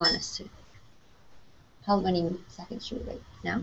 want us to? How many seconds should we wait? Now?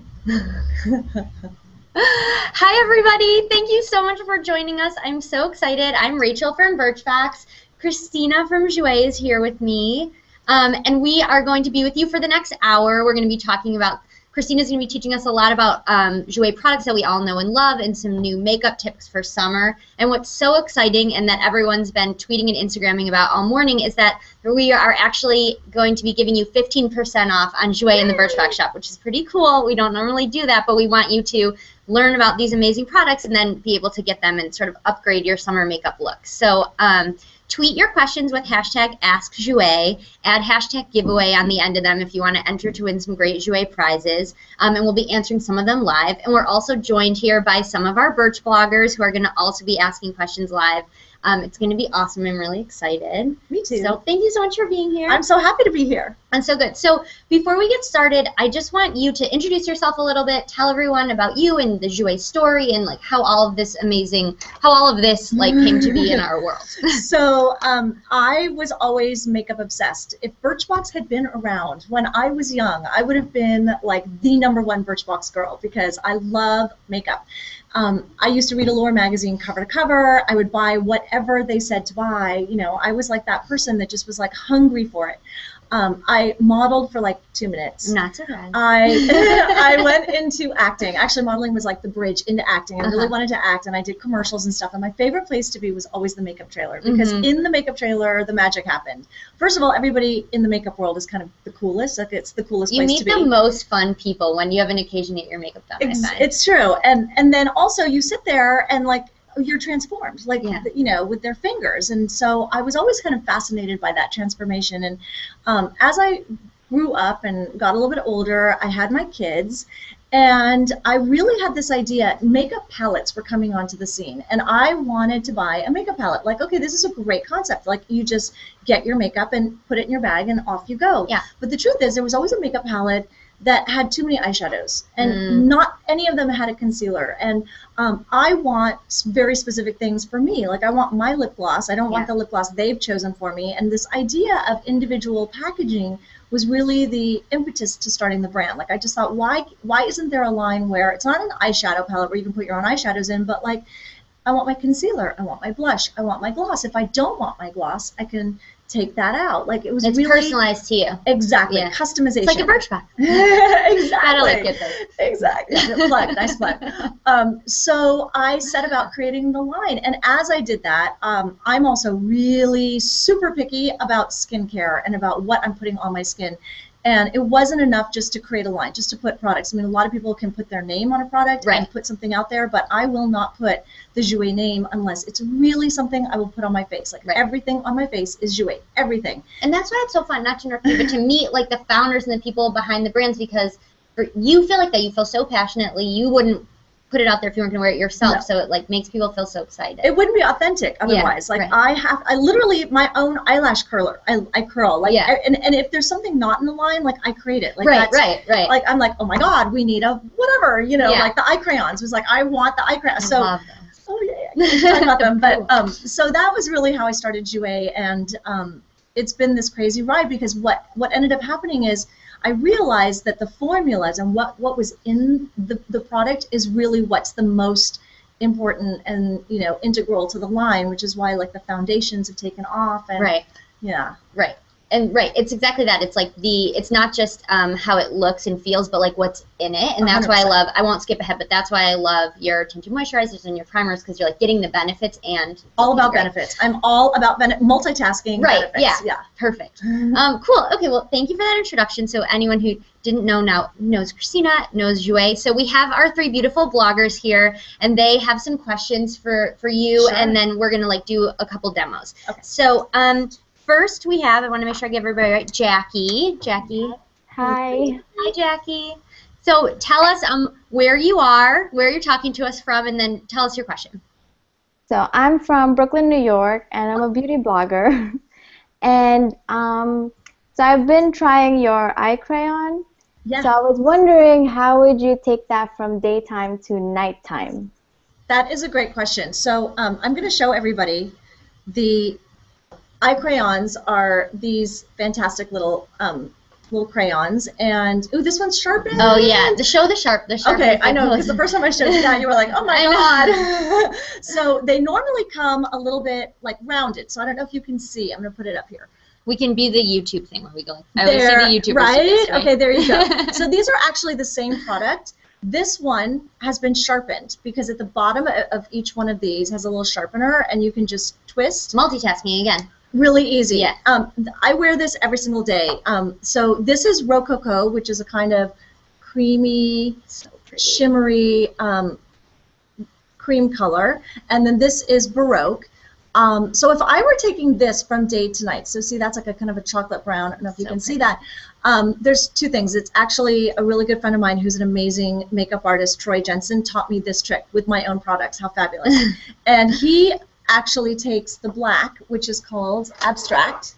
Hi, everybody. Thank you so much for joining us. I'm so excited. I'm Rachel from Birchbox. Christina from Jouer is here with me. And we are going to be with you for the next hour. We're going to be talking about, Christina's going to be teaching us a lot about Jouer products that we all know and love and some new makeup tips for summer. And what's so exciting and that everyone's been tweeting and Instagramming about all morning is that we are actually going to be giving you 15% off on Jouer in the Birchbox shop, which is pretty cool. We don't normally do that, but we want you to learn about these amazing products and then be able to get them and sort of upgrade your summer makeup look. So tweet your questions with hashtag AskJouer. Add hashtag giveaway on the end of them if you want to enter to win some great Jouer prizes. And we'll be answering some of them live. And we're also joined here by some of our Birch bloggers who are going to also be asking questions live. It's going to be awesome. I'm really excited. Me too. So thank you so much for being here. I'm so happy to be here. And so good. So before we get started, I just want you to introduce yourself a little bit, tell everyone about you and the Jouer story and like how all of this like came to be in our world. So I was always makeup obsessed. If Birchbox had been around when I was young, I would have been like the #1 Birchbox girl because I love makeup. I used to read Allure magazine cover to cover. I would buy whatever they said to buy. You know, I was like that person that just was like hungry for it. I modeled for like 2 minutes. Not so bad. I went into acting. Actually, modeling was like the bridge into acting. I really wanted to act, and I did commercials and stuff. And my favorite place to be was always the makeup trailer because in the makeup trailer, the magic happened. First of all, everybody in the makeup world is kind of the coolest. Like it's the coolest place to be. You meet the most fun people when you have an occasion to get your makeup done. It's true, and then also you sit there and like you're transformed, like you know, with their fingers. And so I was always kind of fascinated by that transformation. And as I grew up and got a little bit older, I had my kids, and I really had this idea. Makeup palettes were coming onto the scene, and I wanted to buy a makeup palette. Like, okay, this is a great concept. Like, you just get your makeup and put it in your bag, and off you go. Yeah. But the truth is, there was always a makeup palette that had too many eyeshadows, and not any of them had a concealer. And I want very specific things for me. Like, I want my lip gloss. I don't want the lip gloss they've chosen for me. And this idea of individual packaging was really the impetus to starting the brand. Like, I just thought, why isn't there a line where it's not an eyeshadow palette where you can put your own eyeshadows in, but like, I want my concealer, I want my blush, I want my gloss. If I don't want my gloss, I can take that out. Like, it was it's really personalized to you. Exactly. Yeah. Customization. It's like a Birchbox. Exactly. Gotta like it though. Exactly. Plug. Nice plug. So I set about creating the line, and as I did that, I'm also really super picky about skincare and about what I'm putting on my skin. And it wasn't enough just to create a line, just to put products. I mean, a lot of people can put their name on a product and put something out there, but I will not put the Jouer name unless it's really something I will put on my face. Like, everything on my face is Jouer, everything. And that's why it's so fun, not to interrupt you, but to meet like the founders and the people behind the brands, because you feel like that, you feel so passionately, you wouldn't put it out there if you weren't going to wear it yourself. No. So it like makes people feel so excited. It wouldn't be authentic otherwise. Like, I literally, my own eyelash curler, I curl. Like, and if there's something not in the line, like, I create it. Like, right. Like, I'm like, oh my God, we need a whatever, you know, like the eye crayons. It was like, I want the eye crayons. So, love those. Oh yeah, I can talk about them. But so that was really how I started Jouer, and it's been this crazy ride because what ended up happening is, I realized that the formulas and what was in the product is really what's the most important and, you know, integral to the line, which is why like the foundations have taken off. And it's exactly that. It's like it's not just how it looks and feels, but like what's in it. And that's 100%. Why I won't skip ahead, but that's why I love your tinted moisturizers and your primers, because you're like getting the benefits and all about benefits. I'm all about multitasking. Benefits. Yeah. Perfect. Cool. Okay. Well, thank you for that introduction. So anyone who didn't know now knows Christina, knows Jouer. So we have our 3 beautiful bloggers here, and they have some questions for you, and then we're gonna like do a couple demos. Okay. So first we have, I want to make sure I get everybody right, Jackie. Jackie. Hi. Hi, Jackie. So tell us where you are, where you're talking to us from, and then tell us your question. So I'm from Brooklyn, New York, and I'm a beauty blogger. And so I've been trying your eye crayon. Yeah. So I was wondering, how would you take that from daytime to nighttime? That is a great question. So I'm going to show everybody the eye crayons are these fantastic little little crayons, and ooh, this one's sharpened. Oh yeah, the sharp. Okay, I know, because the first time I showed you that, you were like, oh my god. So they normally come a little bit like rounded. So I don't know if you can see. I'm gonna put it up here. We can be the YouTube thing where we go. I always see the YouTubers. Right? Okay, there you go. So these are actually the same product. This one has been sharpened because at the bottom of each one of these has a little sharpener, and you can just twist. Multitasking again. Really easy. Yeah. I wear this every single day. So this is Rococo, which is a kind of creamy, shimmery cream color, and then this is Baroque. So if I were taking this from day to night, so see that's like a kind of a chocolate brown. I don't know if you can see that. There's two things. It's actually a really good friend of mine who's an amazing makeup artist, Troy Jensen, taught me this trick with my own products. How fabulous. And he actually takes the black, which is called Abstract,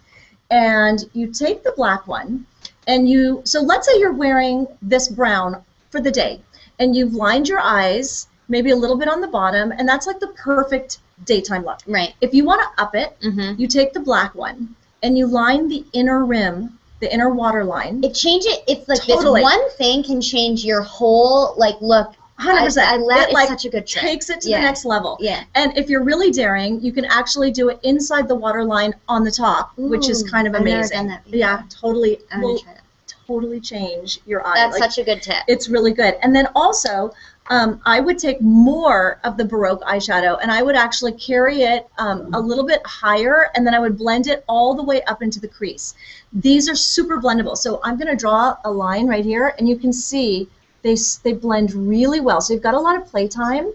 and you take the black one, and so let's say you're wearing this brown for the day, and you've lined your eyes, maybe a little bit on the bottom, and that's like the perfect daytime look. Right. If you want to up it, you take the black one, and you line the inner rim, the inner water line. It's like this one thing can change your whole look. 100%. It's such a good trick. Takes it to the next level. Yeah. And if you're really daring, you can actually do it inside the water line on the top, which is kind of amazing. I've never done that before. Yeah, totally. I'm gonna try that. Totally change your eye. That's such a good tip. It's really good. And then also, I would take more of the Baroque eyeshadow, and I would actually carry it a little bit higher, and then I would blend it all the way up into the crease. These are super blendable. So I'm going to draw a line right here, and you can see they blend really well. So you've got a lot of playtime,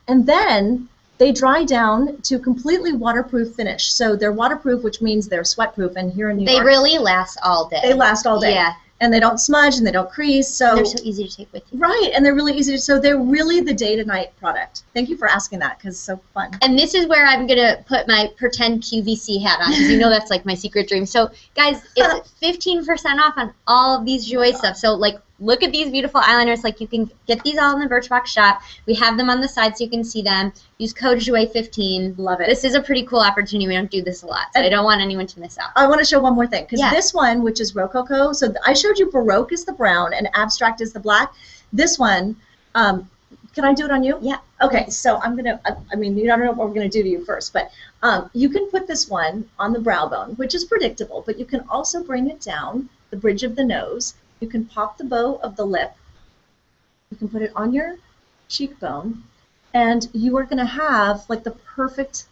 and then they dry down to completely waterproof finish. So they're waterproof, which means they're sweat-proof, and here in New York, they really last all day. They last all day. Yeah. And they don't smudge and they don't crease. So they're so easy to take with you. Right, and they're really easy. So they're really the day-to-night product. Thank you for asking that, because it's so fun. And this is where I'm going to put my pretend QVC hat on, because you know that's like my secret dream. So, guys, it's 15% off on all of these Jouer stuff. So, look at these beautiful eyeliners. You can get these all in the Birchbox shop. We have them on the side so you can see them. Use code Jouer15. Love it. This is a pretty cool opportunity. We don't do this a lot, so I don't want anyone to miss out. I want to show one more thing, because this one, which is Rococo, so I showed you Baroque is the brown and Abstract is the black. This one, can I do it on you? Yeah. Okay, so I'm going to, you don't know what we're going to do to you first, but you can put this one on the brow bone, which is predictable, but you can also bring it down the bridge of the nose. You can pop the bow of the lip. You can put it on your cheekbone, and you are going to have the perfect,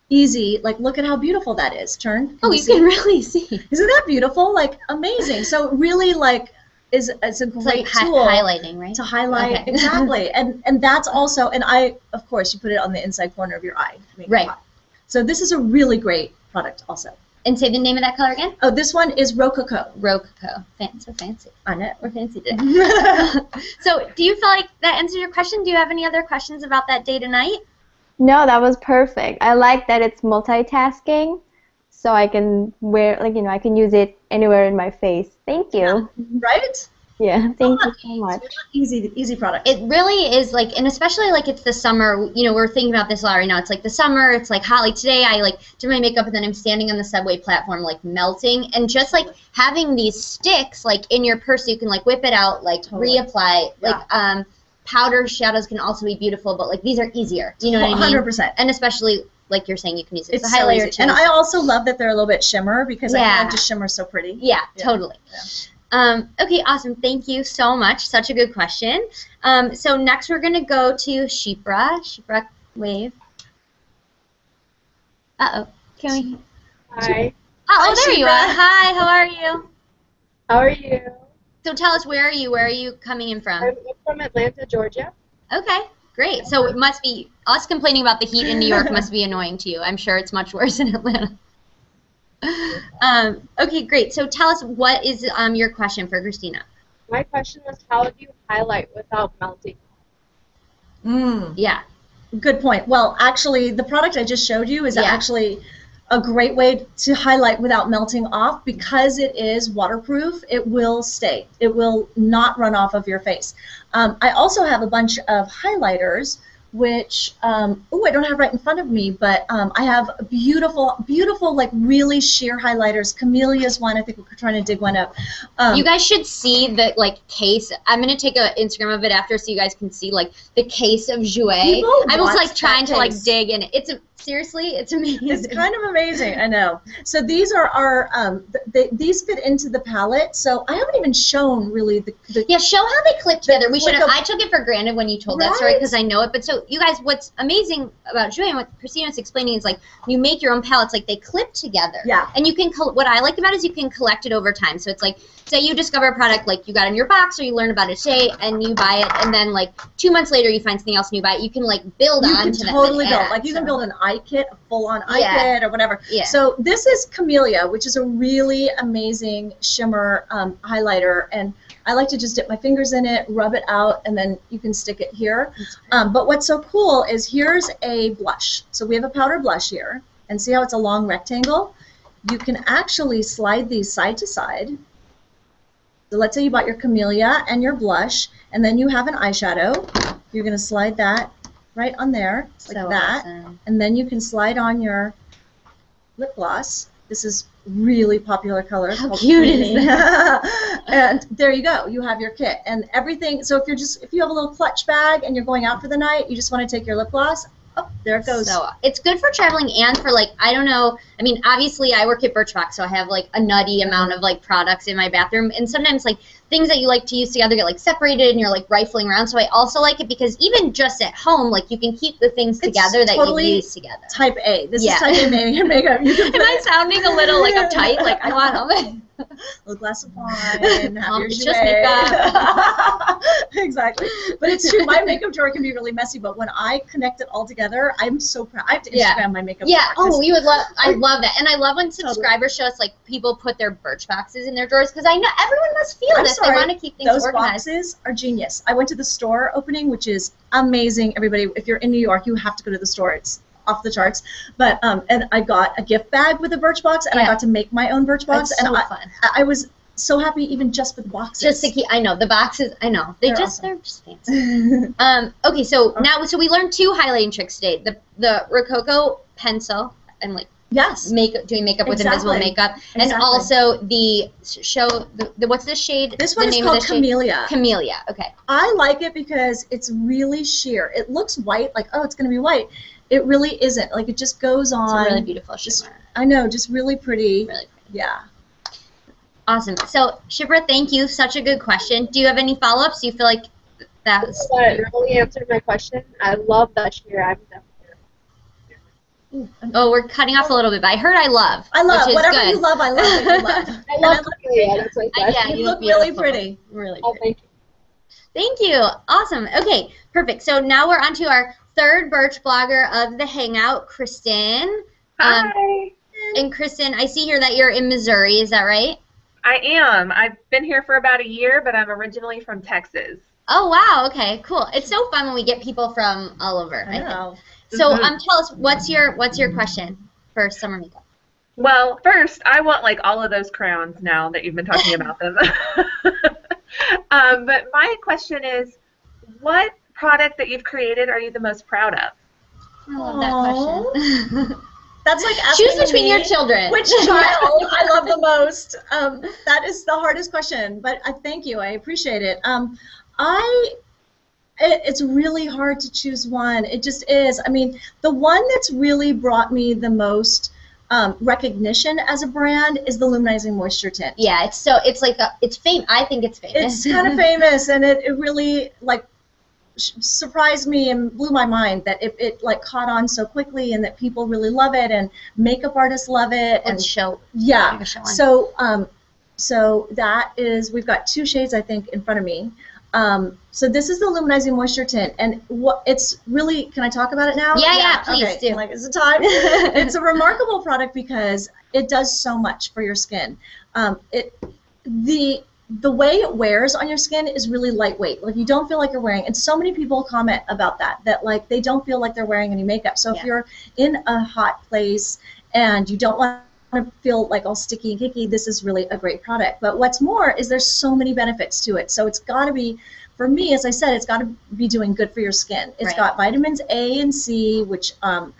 easy, look at how beautiful that is. Turn. Oh, you can really see. Isn't that beautiful? Amazing. So really, is a great tool. Highlighting, right? To highlight, okay. Exactly. And that's also, and of course, you put it on the inside corner of your eye. Right. So this is a really great product also. And say the name of that color again? Oh, this one is Rococo. Rococo. So fancy. I know. We're fancy today. So do you feel like that answers your question? Do you have any other questions about that day to night? No, that was perfect. I like that it's multitasking, so I can wear, I can use it anywhere in my face. Thank you. Yeah. Right? Yeah, thank you so much. Easy product. It really is and especially it's the summer, we're thinking about this a lot right now. It's the summer, it's hot. Today I do my makeup and then I'm standing on the subway platform melting, and just having these sticks in your purse so you can whip it out, totally. Reapply. Yeah. Powder shadows can also be beautiful, but these are easier. You know what I mean? 100%. And especially you're saying, you can use it as a highlighter too. And I also love that they're a little bit shimmer, because I feel just shimmer so pretty. Yeah, totally. Yeah. Okay, awesome. Thank you so much. Such a good question. So next we're going to go to Shipra. Shipra, wave. Uh-oh. Can we? Hi. Oh, there you are. Hi, how are you? How are you? So tell us, where are you? Where are you coming in from? I'm from Atlanta, Georgia. Okay, great. So it must be, us complaining about the heat in New York must be annoying to you. I'm sure it's much worse in Atlanta. Okay, great. So tell us, what is your question for Christina? My question was, how do you highlight without melting? Yeah. Good point. Well, actually, the product I just showed you is actually a great way to highlight without melting off, because it is waterproof. It will stay. It will not run off of your face. I also have a bunch of highlighters which, I don't have right in front of me, but I have beautiful, beautiful, like really sheer highlighters. Camellia's one. I think we're trying to dig one up. You guys should see the like case. I'm gonna take an Instagram of it after so you guys can see like the case of Jouer. I was like trying to like dig in it. Seriously, it's amazing. It's kind of amazing, I know. So these are our, these fit into the palette. So I haven't even shown really the yeah, show how they clip together. We should have, I took it for granted when you told that story because I know it. But so you guys, what's amazing about Jouer and what Christina's explaining is like you make your own palettes, like they clip together. Yeah. And you can, what I like about it is you can collect it over time. So it's like, say you discover a product like you got in your box or you learn about it today and you buy it and then like 2 months later you find something else and you buy it. You can like build onto that. You can totally build. Like you can build an eye kit, a full-on eye kit or whatever. Yeah. So this is Camellia, which is a really amazing shimmer highlighter, and I like to just dip my fingers in it, rub it out, and then you can stick it here. But what's so cool is here's a blush. So we have a powder blush here, and see how it's a long rectangle? You can actually slide these side to side. So let's say you bought your Camellia and your blush, and then you have an eyeshadow. You're going to slide that right on there, like that. Awesome. And then you can slide on your lip gloss. This is really popular color. How cute is that? And there you go. You have your kit and everything. So if you have a little clutch bag and you're going out for the night, you just want to take your lip gloss. Oh, there it goes. So it's good for traveling and for like, I don't know, I mean, obviously I work at Birchbox, so I have like a nutty amount of like products in my bathroom, and sometimes like things that you like to use together get like separated and you're like rifling around. So I also like it because even just at home, like you can keep the things together that you use together. Type A. This is type A makeup. You can Am I sounding a little like uptight? Like I want them. A little glass of wine, have your it's just makeup. Exactly. But it's true, my makeup drawer can be really messy, but when I connect it all together, I'm so proud. I have to Instagram my makeup drawer. Oh, you would love, I love that. And I love when subscribers show us like people put their Birchboxes in their drawers because I know everyone must feel this. They want to keep things organized. Those boxes are genius. I went to the store opening, which is amazing. Everybody, if you're in New York, you have to go to the store. It's off the charts. But and I got a gift bag with a Birchbox, and I got to make my own Birchbox. It's so fun. I was so happy even just for the boxes. Just to keep, I know the boxes. I know they're just fancy. Okay, so now we learned 2 highlighting tricks today. The Rococo pencil and like doing makeup with invisible makeup, and also the what's this shade? This one is called Camellia. Camellia. Okay. I like it because it's really sheer. It looks white, like oh, it's gonna be white. It really isn't. Like it just goes on. It's a really beautiful shimmer. I know, just really pretty. Really pretty. Yeah. Awesome. So Shipra, thank you. Such a good question. Do you have any follow-ups? Do you feel like that really answered my question? I love that sheer. I'm definitely. Oh, we're cutting off a little bit, but I heard I love. I love which is whatever good. You love. I love what you love. I love Camellia. That's what I said. Yeah, you look really pretty. Really. Oh, thank you. Thank you. Awesome. Okay, perfect. So now we're on to our 3rd Birch blogger of the Hangout, Kristen. Hi. And Kristen, I see here that you're in Missouri. Is that right? I am. I've been here for about a year, but I'm originally from Texas. Oh, wow. Okay, cool. It's so fun when we get people from all over. I know. So tell us, what's your question for summer makeup? Well, first, I want like all of those crayons now that you've been talking about them. But my question is, what product that you've created are you the most proud of? I love that question. That's like asking choose between your children. Which child I love the most? That is the hardest question, but I thank you. I appreciate it. It's really hard to choose one. It just is. I mean, the one that's really brought me the most recognition as a brand is the Luminizing Moisture Tint. Yeah, it's famous. I think it's famous. It's kind of famous, and it really like surprised me and blew my mind that it like caught on so quickly and that people really love it and makeup artists love it and so that is, we've got 2 shades I think in front of me. So this is the Luminizing Moisture Tint, and it's really, can I talk about it now? Yeah, please do. Like, is it time? It's a remarkable product because it does so much for your skin. The way it wears on your skin is really lightweight. Like you don't feel like you're wearing, and so many people comment about that like they don't feel like they're wearing any makeup. So if you're in a hot place and you don't want to feel like all sticky and kicky, this is really a great product. But what's more is there's so many benefits to it. So it's got to be for me, as I said, it's got to be doing good for your skin. It's got vitamins A and C, which are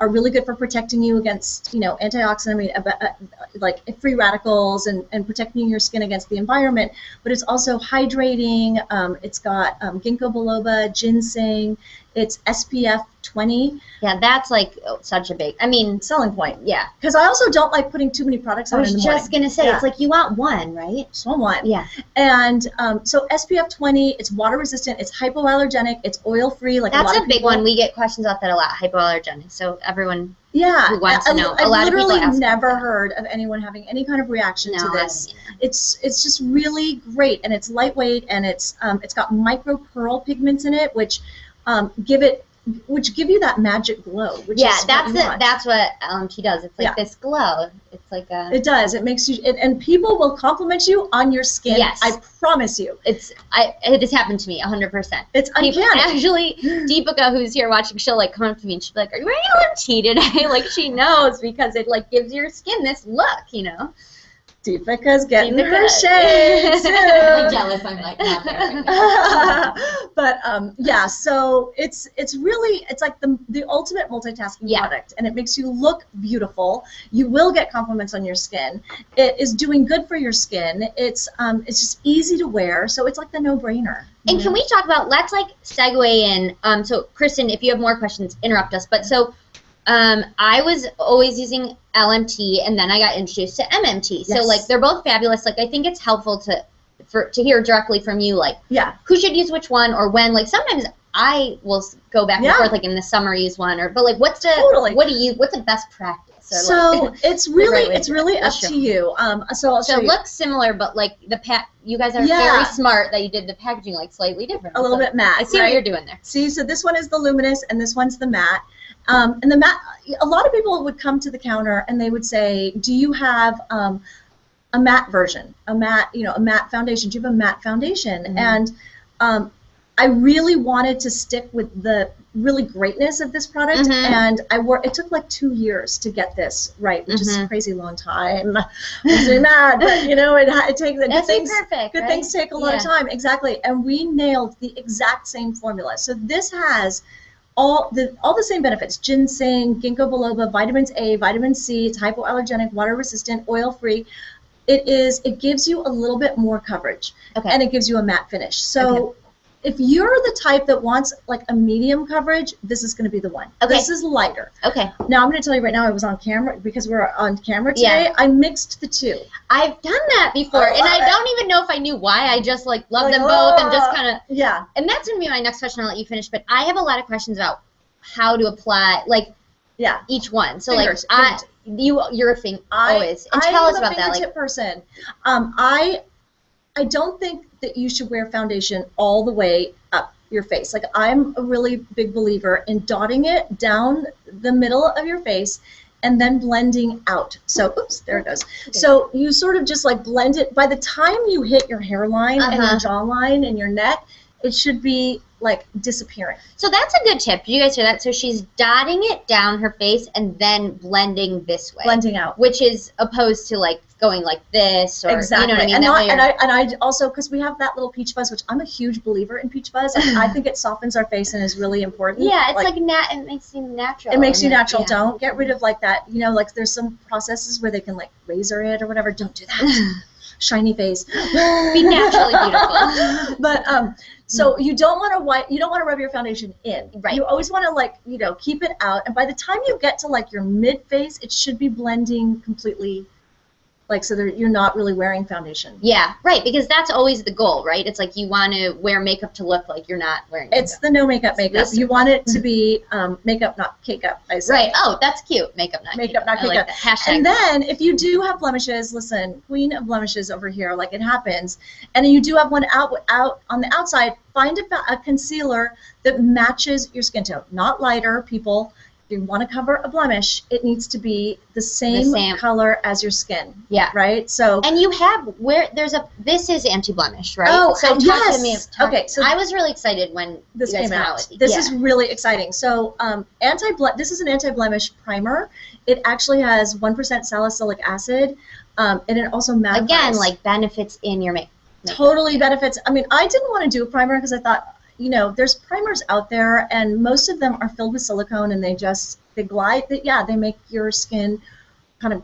really good for protecting you against, antioxidant, like free radicals and protecting your skin against the environment. But it's also hydrating. It's got ginkgo biloba, ginseng. It's SPF 20. Yeah, that's like such a big, selling point. Yeah. Because I also don't like putting too many products on in the morning. I was just going to say, it's like you want one, right? Just want one. Yeah. And so SPF 20, it's water resistant, it's hypoallergenic, it's oil free. Like that's a lot a big one. We get questions about that a lot, hypoallergenic. So everyone who wants to know. I've literally ask never heard of anyone having any kind of reaction to this. It's just really great, and it's lightweight, and it's got micro pearl pigments in it, which give you that magic glow. That's what LMT does. It's like this glow. It's like a. It does. It makes you, and people will compliment you on your skin. Yes, I promise you. This happened to me 100%. It's uncanny. Actually, Deepika, who's here watching, she'll like come up to me and she'll be like, "Are you wearing LMT today?" Like she knows because it like gives your skin this look, Deepika's getting her shade too. I'm jealous. I'm like not there. But yeah, so it's like the ultimate multitasking product, and it makes you look beautiful. You will get compliments on your skin. It is doing good for your skin. It's just easy to wear, so it's like the no-brainer. And can we talk about? Let's like segue in. So Kristen, if you have more questions, interrupt us. But so. I was always using LMT, and then I got introduced to MMT. So like they're both fabulous. Like I think it's helpful to hear directly from you, like who should use which one or when. Like sometimes I will go back and forth, like in the summer use one, but like what's the best practice? So it's really up to you. So it looks similar, but like you guys are very smart that you did the packaging like slightly different. A little bit matte. I see what you're doing there. See, so this one is the luminous, and this one's the matte. And the matte, a lot of people would come to the counter and they would say, "Do you have a matte version? A matte foundation? Do you have a matte foundation?" And I really wanted to stick with the really greatness of this product, and it took like 2 years to get this right, which is a crazy long time. I'm really mad, but it takes good things take a lot of time. Exactly. And we nailed the exact same formula. So this has all the same benefits: ginseng, ginkgo biloba, vitamins A, vitamin C. It's hypoallergenic, water resistant, oil free. It gives you a little bit more coverage, and it gives you a matte finish. So if you're the type that wants like a medium coverage, this is going to be the one. This is lighter. Now I'm going to tell you right now, I was on camera because we're on camera today. I mixed the two. I've done that before, and I don't even know if I knew why. I just like love them both and just kind of And that's going to be my next question. I'll let you finish, but I have a lot of questions about how to apply each one. So fingers, you're a thing always. And tell us about that. I'm a fingertip person. I don't think that you should wear foundation all the way up your face. Like I'm a really big believer in dotting it down the middle of your face and then blending out. So, oops, there it goes. So you sort of just like blend it. By the time you hit your hairline and your jawline and your neck, it should be like disappearing. So that's a good tip. Did you guys hear that? So she's dotting it down her face and then blending this way. Blending out. Which is opposed to like going like this or exactly. You know what I mean? And I also, because we have that little peach fuzz, which I'm a huge believer in peach fuzz. I think it softens our face and is really important. Yeah, it's like it makes you natural. It makes you natural. Yeah. Don't get rid of like that. Like there's some processes where they can like razor it or whatever. Don't do that. Shiny face. Be naturally beautiful. But so you don't want to rub your foundation in. Right. You always want to like keep it out. And by the time you get to like your mid face, it should be blending completely. Like so that you're not really wearing foundation. Yeah, right, because that's always the goal, right? It's like you want to wear makeup to look like you're not wearing makeup. It's the no makeup. You want it to be makeup, not cake up, I say. Right, oh, that's cute. Makeup, not cake up. Like and then if you do have blemishes, listen, queen of blemishes over here, like it happens, and you do have one out on the outside, find a concealer that matches your skin tone. Not lighter, people. If you want to cover a blemish, it needs to be the same color as your skin. Yeah. Right? So and you have this is anti-blemish, right? Oh, so talk to me. Okay, so I was really excited when this you guys came out. With this is really exciting. So this is an anti-blemish primer. It actually has 1% salicylic acid, and it also mattifies. Again, like benefits in your makeup. totally benefits. I mean, I didn't want to do a primer because I thought, you know, there's primers out there, and most of them are filled with silicone, and they glide. They make your skin kind of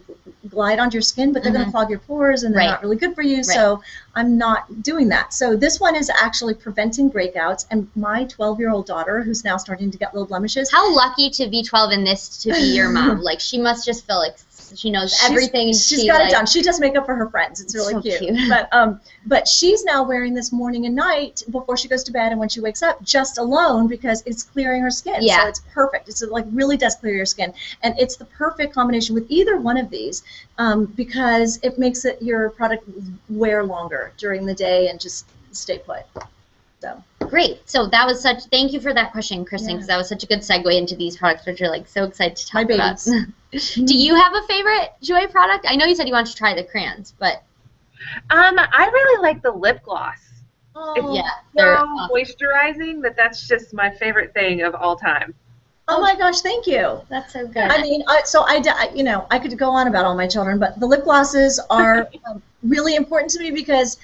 glide onto your skin, but they're going to clog your pores, and they're not really good for you. So I'm not doing that. So this one is actually preventing breakouts. And my 12-year-old daughter, who's now starting to get little blemishes. How lucky to be 12 and this to be your mom. Like, she must just feel like she knows everything. And she's got it done. She does makeup for her friends. It's really so cute. But she's now wearing this morning and night before she goes to bed and when she wakes up, just alone, because it's clearing her skin. So it's perfect. It's like really does clear your skin, and it's the perfect combination with either one of these because it makes your product wear longer during the day and just stay put. So. Great. So that was thank you for that question, Kristen, because that was such a good segue into these products, which you're like so excited to talk about. Do you have a favorite Jouer product? I know you said you wanted to try the crayons, but. I really like the lip gloss. Oh, it's so moisturizing that's just my favorite thing of all time. Oh my gosh, thank you. That's so good. I mean, I could go on about all my children, but the lip glosses are really important to me because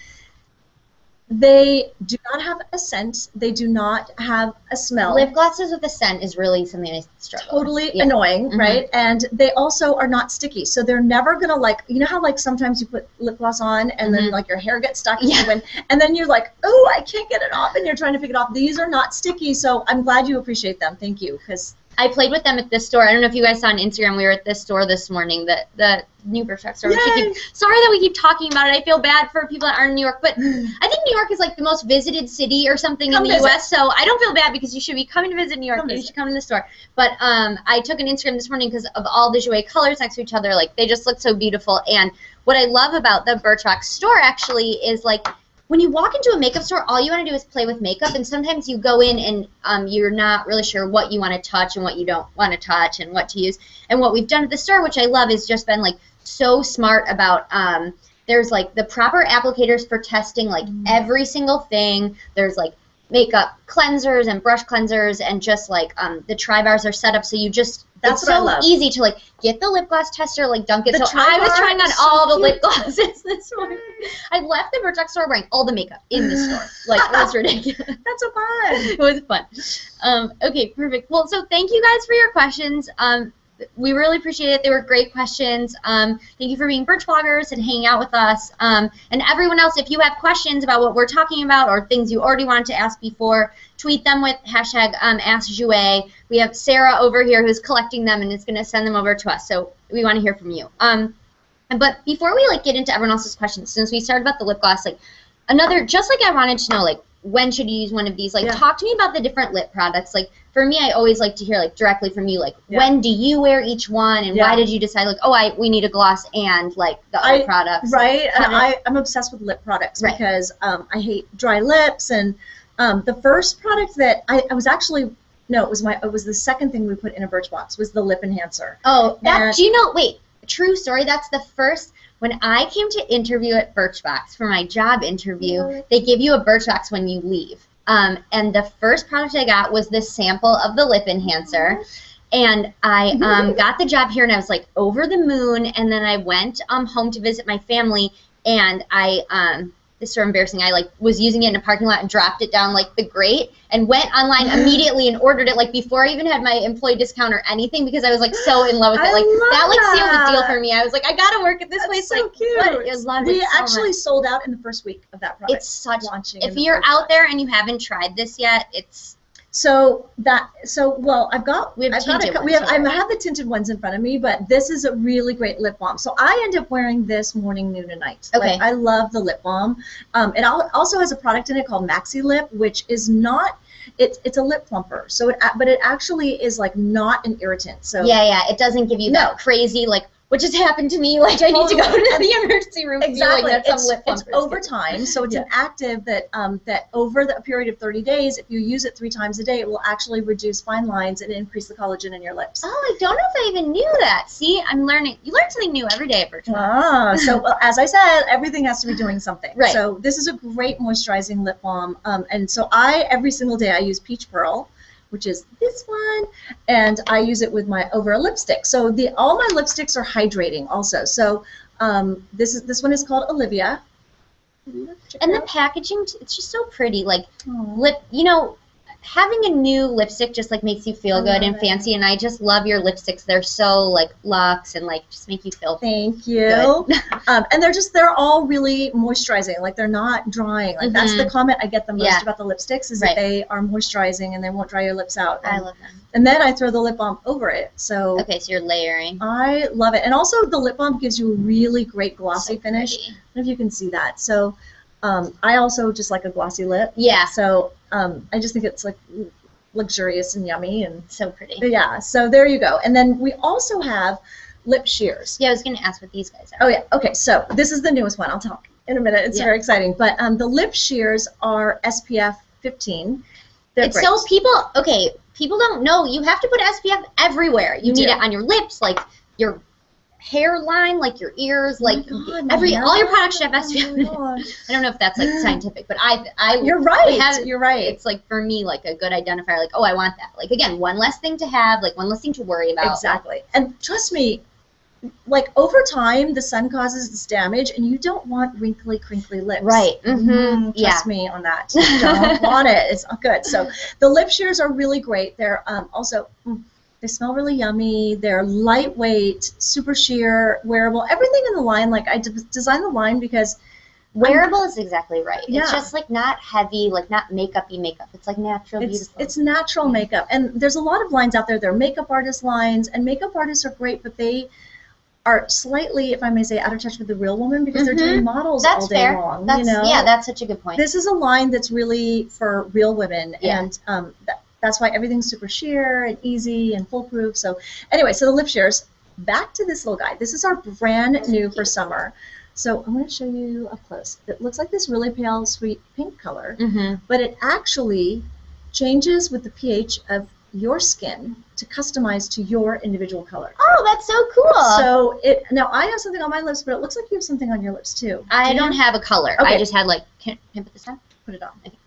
they do not have a scent. They do not have a smell. Lip glosses with a scent is really something I struggle with. Totally annoying, right? And they also are not sticky. So they're never going to, like, you know how, like, sometimes you put lip gloss on and then, like, your hair gets stuck and then you're like, oh, I can't get it off, and you're trying to pick it off. These are not sticky, so I'm glad you appreciate them. Thank you, because I played with them at this store. I don't know if you guys saw on Instagram. We were at this store this morning, the new Birchbox store. Sorry that we keep talking about it. I feel bad for people that aren't in New York, but I think New York is like the most visited city or something in the U.S., so I don't feel bad because you should be coming to visit New York, but you should come to the store. But I took an Instagram this morning because of all the Jouer colors next to each other. Like, they just look so beautiful. And what I love about the Birchbox store actually is, like, when you walk into a makeup store, all you want to do is play with makeup, and sometimes you go in and you're not really sure what you want to touch and what you don't want to touch and what to use. And what we've done at the store, which I love, is just been, like, so smart about there's, like, the proper applicators for testing, like, every single thing. There's, like, makeup cleansers and brush cleansers, and just, like, the tri-bars are set up so you just it's so easy to, like, get the lip gloss tester, like, dunk it. So I was trying on all the lip glosses this morning. I left the Birchbox store wearing all the makeup in the store. Like, it was ridiculous. That's so fun. It was fun. Okay, perfect. Well, so thank you guys for your questions. We really appreciate it. They were great questions. Thank you for being Birch bloggers and hanging out with us. And everyone else, if you have questions about what we're talking about or things you already wanted to ask before, tweet them with hashtag AskJouer. We have Sarah over here who's collecting them and is going to send them over to us. So we want to hear from you. But before we, like, get into everyone else's questions, since we started about the lip gloss, like, just like I wanted to know, like, when should you use one of these? Like, talk to me about the different lip products. Like, for me, I always like to hear, like, directly from you, like, when do you wear each one, and why did you decide, like, oh, we need a gloss and, like, the other products? Right, and I'm obsessed with lip products because I hate dry lips, and the first product that I was actually, no, it was the second thing we put in a Birchbox was the lip enhancer. Oh, do you know, wait, true story, that's the first. When I came to interview at Birchbox for my job interview, they give you a Birchbox when you leave. And the first product I got was this sample of the lip enhancer. And I got the job here, and I was, like, over the moon. And then I went home to visit my family, and this is so embarrassing. I, like, was using it in a parking lot and dropped it down, like, the grate, and went online immediately and ordered it, like, before I even had my employee discount or anything, because I was, like, so in love with it. Like, that, like, sealed the deal for me. I was like, I gotta work at this place. So like, cute. I loved it We actually sold out in the first week of that product. It's such. Launching if you're out there and you haven't tried this yet, it's. Well, I have the tinted ones in front of me, but this is a really great lip balm. So I end up wearing this morning, noon, and night. Okay. Like, I love the lip balm. It also has a product in it called Maxi Lip, which is not. It's a lip plumper. So but it actually is, like, not an irritant. So it doesn't give you that crazy, like, what just happened to me? Like, I need to go to the emergency room. Exactly. Like, it's over time, so it's an active that over the period of 30 days, if you use it 3 times a day, it will actually reduce fine lines and increase the collagen in your lips. Oh, I don't know if I even knew that. See, I'm learning. You learn something new every day at Birchbox. So as I said, everything has to be doing something. Right. So this is a great moisturizing lip balm, and so every single day I use Peach Pearl, which is this one, and I use it with over a lipstick. So all my lipsticks are hydrating also. So this one is called Olivia, And the packaging, it's just so pretty. Like, lip, you know, having a new lipstick just like makes you feel good and fancy, and I just love your lipsticks. They're so like luxe and like just make you feel Thank you. And they're all really moisturizing. Like they're not drying. Like that's the comment I get the most about the lipsticks is that they are moisturizing and they won't dry your lips out. And, I love them. And then I throw the lip balm over it. So okay, so you're layering. I love it. And also the lip balm gives you a really great glossy finish. I don't know if you can see that. So I also just like a glossy lip. Yeah. So I just think it's like luxurious and yummy and so pretty. Yeah. So there you go. And then we also have lip shears. Yeah, I was going to ask what these guys are. Oh yeah. Okay. So this is the newest one. I'll talk in a minute. It's very exciting. But the lip shears are SPF 15. They're great. So people don't know you have to put SPF everywhere. You need it on your lips, like your hairline, like your ears, like all your products should have SPF. I don't know if that's like scientific, but I you're right. You're right. It's like for me like a good identifier. Like, oh, I want that. Like again, one less thing to have, like one less thing to worry about. Exactly. And trust me, like over time, the sun causes this damage, and you don't want wrinkly, crinkly lips. Right. Trust me on that. You don't want it. It's not good. So the lip shears are really great. They're also. They smell really yummy. They're lightweight, super sheer, wearable. Everything in the line, like I designed the line because wearable is exactly right. Yeah. It's just like not heavy, like not makeup-y makeup. It's like natural, beautiful. It's natural makeup. And there's a lot of lines out there. They're makeup artist lines, and makeup artists are great, but they are slightly, if I may say, out of touch with the real woman because they're doing models all day long. Yeah, that's such a good point. This is a line that's really for real women, and that's why everything's super sheer and easy and foolproof. So anyway, so the lip shears, back to this little guy. This is our brand new for summer. So I'm going to show you up close. It looks like this really pale, sweet pink color, but it actually changes with the pH of your skin to customize to your individual color. Oh, that's so cool. So now I have something on my lips, but it looks like you have something on your lips too. I don't have a color. Okay. I just had like, can I put this on? Put it on. Okay.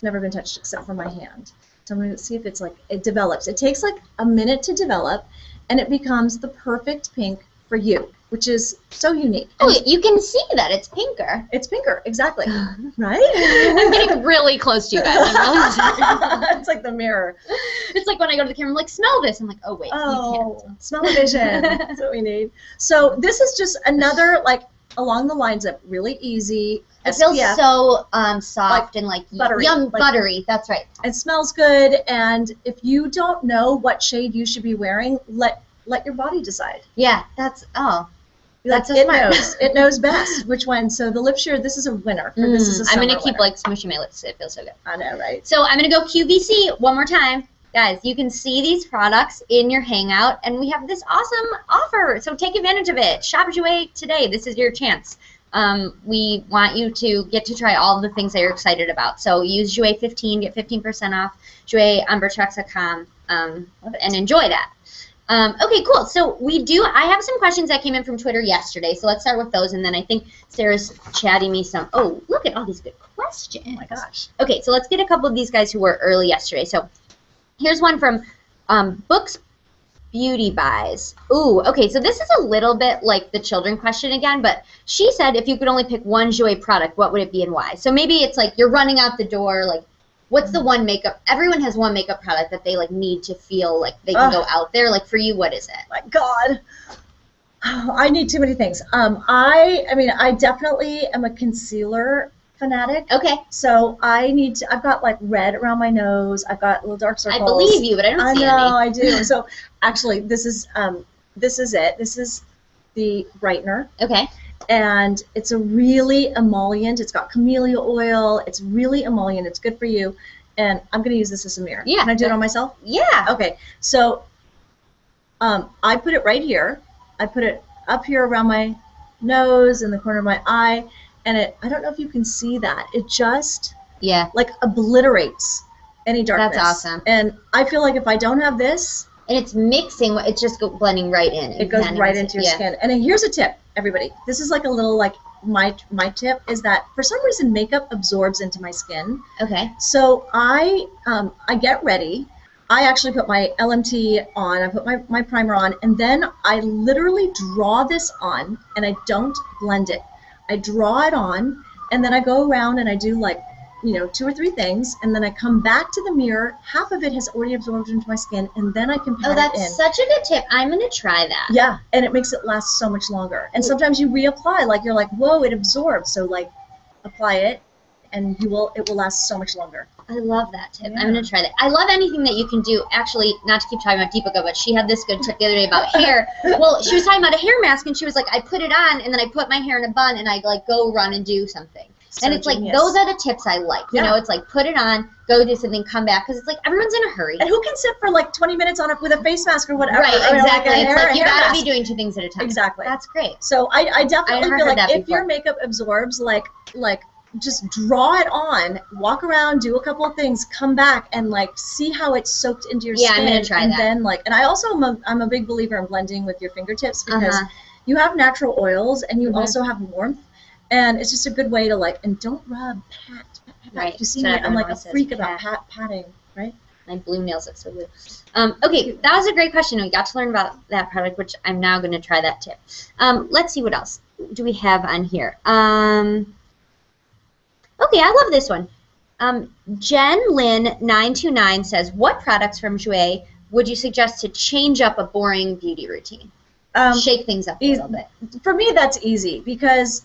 Never been touched except for my hand. So I'm going to see if it's like, it develops. It takes like a minute to develop, and it becomes the perfect pink for you, which is so unique. Oh, you can see that it's pinker. It's pinker, exactly. Right? I'm getting really close to you guys. I'm really it's like the mirror. It's like when I go to the camera, I'm like, smell this. I'm like, oh, wait, you can't. Smell-o-vision. That's what we need. So this is just another, like, along the lines of really easy. It feels so soft and like buttery. Buttery. That's right. It smells good, and if you don't know what shade you should be wearing, let your body decide. Yeah, that's so it smart. It knows best which one. So the lip sheer, this is a winner. This is a I'm gonna keep winner. like smushing my lips. It feels so good. I know, right? So I'm gonna go QVC one more time. Guys, you can see these products in your Hangout, and we have this awesome offer. So take advantage of it. Shop Jouer today. This is your chance. We want you to get to try all the things that you're excited about. So use Jouer 15, get 15% off. Jouer on Birchbox.com, and enjoy that. Okay, cool. So I have some questions that came in from Twitter yesterday. So let's start with those, and then I think Sarah's chatting me some. Oh, look at all these good questions. Oh my gosh. Okay, so let's get a couple of these guys who were early yesterday. So here's one from Books Beauty Buys. Ooh, okay, so this is a little bit like the children question again, but she said if you could only pick one Jouer product, what would it be and why? So maybe it's like you're running out the door, like what's the one makeup? Everyone has one makeup product that they like need to feel like they can go out there. Like for you, what is it? My God. Oh, I need too many things. I definitely am a concealer fanatic. Okay. So I've got like red around my nose. I've got little dark circles. I believe you, but I don't see any. I know, I do. So actually, this is it. This is the brightener. Okay. And it's a really emollient. It's got camellia oil. It's really emollient. It's good for you. And I'm going to use this as a mirror. Yeah. Can I do it on myself? Yeah. Okay. So I put it right here. I put it up here around my nose in the corner of my eye. And I don't know if you can see that. It just like obliterates any darkness. That's awesome. And I feel like if I don't have this. And it's mixing, it's just blending right in. It goes right into your skin. And then here's a tip, everybody. This is like a little like my tip is that for some reason makeup absorbs into my skin. Okay. So I get ready. I actually put my LMT on. I put my primer on. And then I literally draw this on and I don't blend it. I draw it on and then I go around and I do like, you know, 2 or 3 things, and then I come back to the mirror. Half of it has already absorbed into my skin, and then I can pat it in. That's such a good tip. I'm gonna try that. Yeah, and it makes it last so much longer. And sometimes you reapply, like you're like, whoa, it absorbed. So like, apply it, and it will last so much longer. I love that tip. Yeah. I'm gonna try that. I love anything that you can do. Actually, not to keep talking about Deepika, but she had this good tip the other day about hair. Well, she was talking about a hair mask, and she was like, I put it on, and then I put my hair in a bun, and I like go run and do something. And it's genius. like, those are the tips I like. You know, it's like, put it on, go do something, come back. Because it's like, everyone's in a hurry. And who can sit for like 20 minutes on it with a face mask or whatever? Right, I mean, exactly. like It's like, you gotta mask. be doing 2 things at a time. Exactly. That's great. So I definitely feel like if before. your makeup absorbs, like just draw it on, walk around, do a couple of things, come back, and like see how it's soaked into your skin. Yeah, I'm gonna try and that. Then like, and I also I'm a big believer in blending with your fingertips because you have natural oils and you also have warmth. And it's just a good way to like, and don't rub, pat. Right. You see me, I'm like a freak about patting, right? My blue nails look so good. Okay, that was a great question. We got to learn about that product, which I'm now going to try that tip. Let's see what else do we have on here. Okay, I love this one. Jen Lynn 929 says, what products from Jouer would you suggest to change up a boring beauty routine? Shake things up a little bit. For me, that's easy because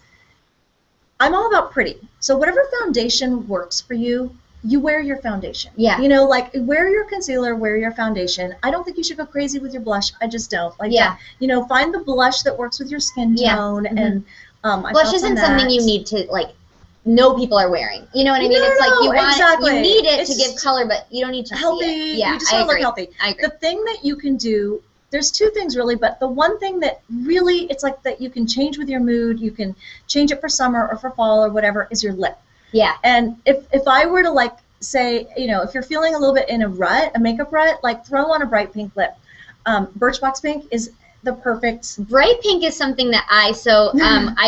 I'm all about pretty. So whatever foundation works for you, you wear your foundation. Yeah. You know, like wear your concealer, wear your foundation. I don't think you should go crazy with your blush. I just don't. Like, you know, find the blush that works with your skin tone. And blush isn't something you need to like know people are wearing. You know what I mean? It's like you need it to give color, but you don't need to healthy. See it. Yeah, you just want to look healthy. I agree. The thing that you can do, there's 2 things really, but the one thing that really, it's like that you can change with your mood, you can change it for summer or for fall or whatever, is your lip. Yeah. And if I were to like say, you know, if you're feeling a little bit in a rut, a makeup rut, like throw on a bright pink lip. Birchbox pink is the perfect. Bright pink is something that I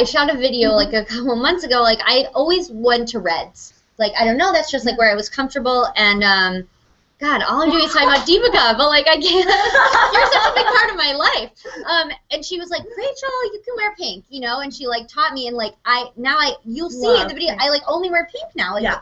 shot a video like a couple months ago. Like I always went to reds. Like I don't know, that's just like where I was comfortable. And God, all I'm doing is talking about Deepika, but like I can't. You're such a big part of my life. And she was like, Rachel, you can wear pink, you know. And she like taught me, and like you'll see in the video, I like only wear pink now. Like,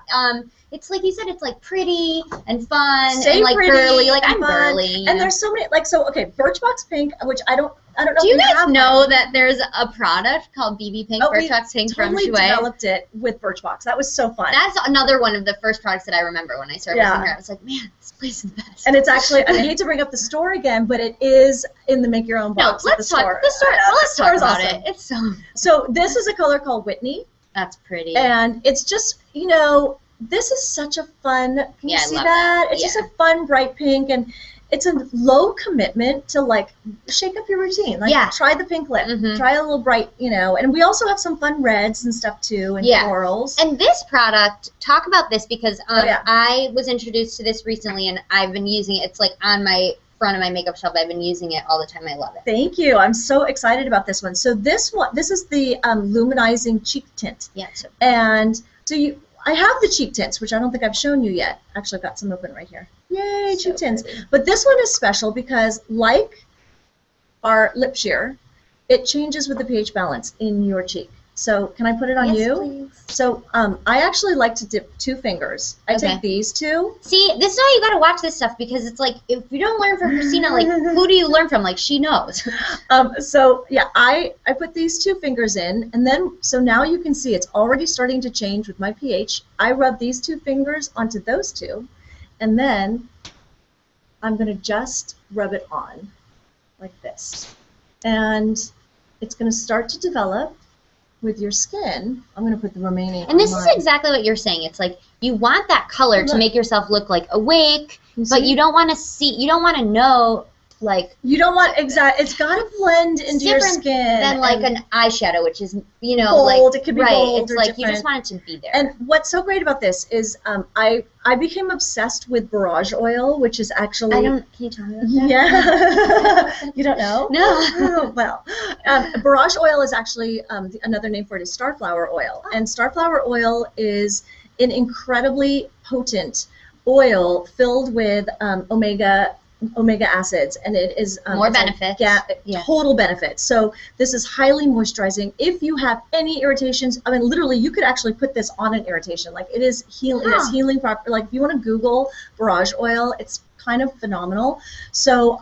it's like you said, it's like pretty and fun and like girly. Like I'm girly. And there's so many okay, Birchbox pink, which I don't know. Do you guys know that there's a product called BB Pink, Birchbox Pink from Jouer? We developed it with Birchbox. That was so fun. That's another one of the first products that I remember when I started working here. I was like, man, this place is the best. And it's actually, I hate to bring up the store again, but it is in the Make Your Own box. No, let's talk about it. It's So this is a color called Whitney. That's pretty. And it's just, you know, this is such a fun, can you see that? It's just a fun bright pink, and it's a low commitment to like shake up your routine. Like try the pink lip, try a little bright, you know. And we also have some fun reds and stuff too, and florals. And this product, talk about this because I was introduced to this recently, and I've been using it. It's like on my front of my makeup shelf. I've been using it all the time. I love it. Thank you. I'm so excited about this one. So this is the luminizing cheek tint. Yeah. And so I have the cheek tints, which I don't think I've shown you yet. Actually, I've got some open right here. Yay, cheek tints. But this one is special because, like our lip sheer, it changes with the pH balance in your cheek. So can I put it on you? Please. So I actually like to dip 2 fingers. I take these 2. See, this is why you got to watch this stuff, because it's like, if you don't learn from Christina, like, who do you learn from? Like, she knows. So yeah, I put these 2 fingers in, and then, so now you can see it's already starting to change with my pH. I rub these 2 fingers onto those 2, and then I'm going to just rub it on like this. And it's going to start to develop with your skin. I'm going to put the remaining. And this is exactly what you're saying. It's like you want that color to make yourself look like awake, but you don't want to see, you don't want to know, like. You don't want, it's got to blend into your skin. Than like an eyeshadow, which is, you know, bold, like. It could be bold. It's or like different. you just want it to be there. And what's so great about this is I became obsessed with borage oil, which is actually. Can you tell me about that? Yeah. You don't know? No. Well, borage oil is actually, another name for it is starflower oil. And starflower oil is an incredibly potent oil filled with omega omega acids, and it is more benefits. Total benefits. So this is highly moisturizing. If you have any irritations, I mean, literally, you could actually put this on an irritation. Like it is healing. It is healing proper. Like if you want to Google borage oil, it's kind of phenomenal. So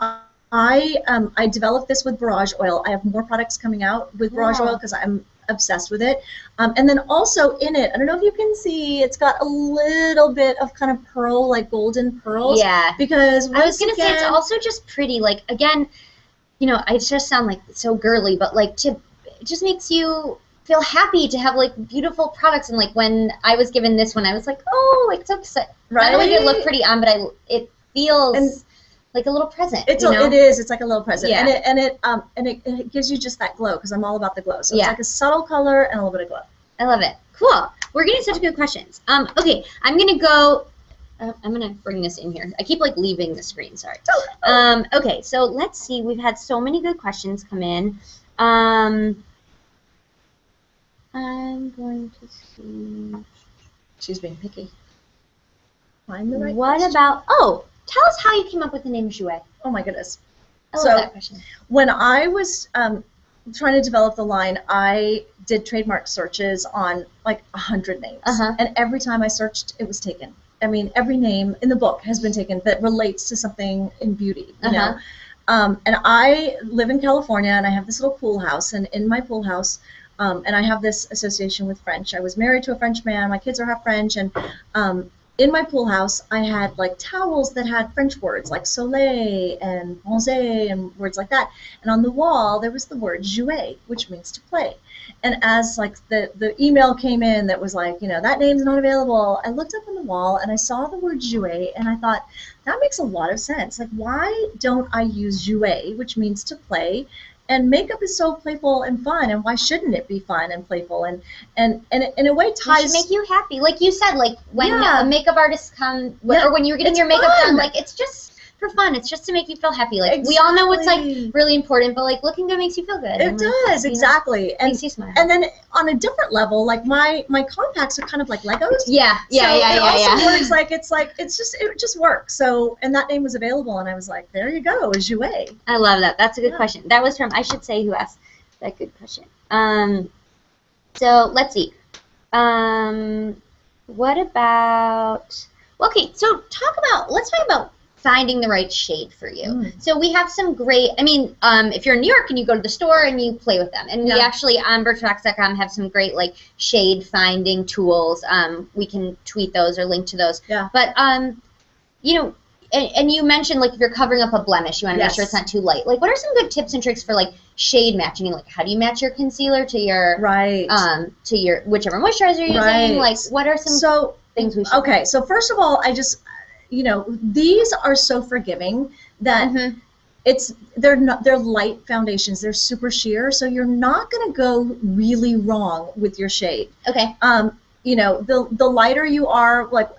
I developed this with borage oil. I have more products coming out with borage oil because I'm obsessed with it. And then also in it, I don't know if you can see, it's got a little bit of kind of pearl, like golden pearls. Yeah. Because I was gonna say it's also just pretty. Like again, you know, I just sound like so girly, but like it just makes you feel happy to have like beautiful products. And like when I was given this one, I was like, oh, like so excited. Right. Not only did it look pretty on, but it feels like a little present. It is. It's like a little present, Yeah. and it gives you just that glow because I'm all about the glow. So it's like a subtle color and a little bit of glow. I love it. Cool. We're getting such good questions. Okay, I'm gonna go. I'm gonna bring this in here. I keep like leaving the screen. Sorry. Okay, so let's see. We've had so many good questions come in. I'm going to see. She's being picky. Find the right What question. about? Oh. Tell us how you came up with the name Jouer. Oh my goodness. I love that question. When I was trying to develop the line, I did trademark searches on like 100 names. And every time I searched, it was taken. I mean, every name in the book has been taken that relates to something in beauty, you know. And I live in California, and I have this little pool house. And in my pool house, and I have this association with French. I was married to a French man. My kids are half French. And in my pool house, I had like towels that had French words like soleil and bronzer and words like that. And on the wall, there was the word jouer, which means to play. And as like the email came in that was like, you know, that name's not available, I looked up on the wall and I saw the word jouer, and I thought, that makes a lot of sense. Like, why don't I use jouer, which means to play? And makeup is so playful and fun, and why shouldn't it be fun and playful? And in a way ties. It should make you happy, like you said. Like when a makeup artist comes, or when you're getting your makeup done, like it's just for fun. It's just to make you feel happy. Like we all know what's like really important, but like looking good makes you feel good. It does, exactly. And makes you smile. And then on a different level, like my compacts are kind of like Legos. It also works like it just works. So, and that name was available, and I was like, there you go, Jouer. I love that. That's a good question. That was from, I should say who asked that good question. So let's see. What about? Okay, so let's talk about finding the right shade for you. So we have some great, I mean, if you're in New York and you go to the store and you play with them, and we actually on Birchbox.com have some great like shade finding tools. We can tweet those or link to those. But you know, and you mentioned like if you're covering up a blemish, you want to make sure it's not too light. Like, what are some good tips and tricks for like shade matching? And like, how do you match your concealer to your to your whichever moisturizer you're using? Like, what are some things we should? Okay, so first of all, I just, you know, these are so forgiving that they're light foundations. They're super sheer, so you're not going to go really wrong with your shade. Okay. You know, the lighter you are, like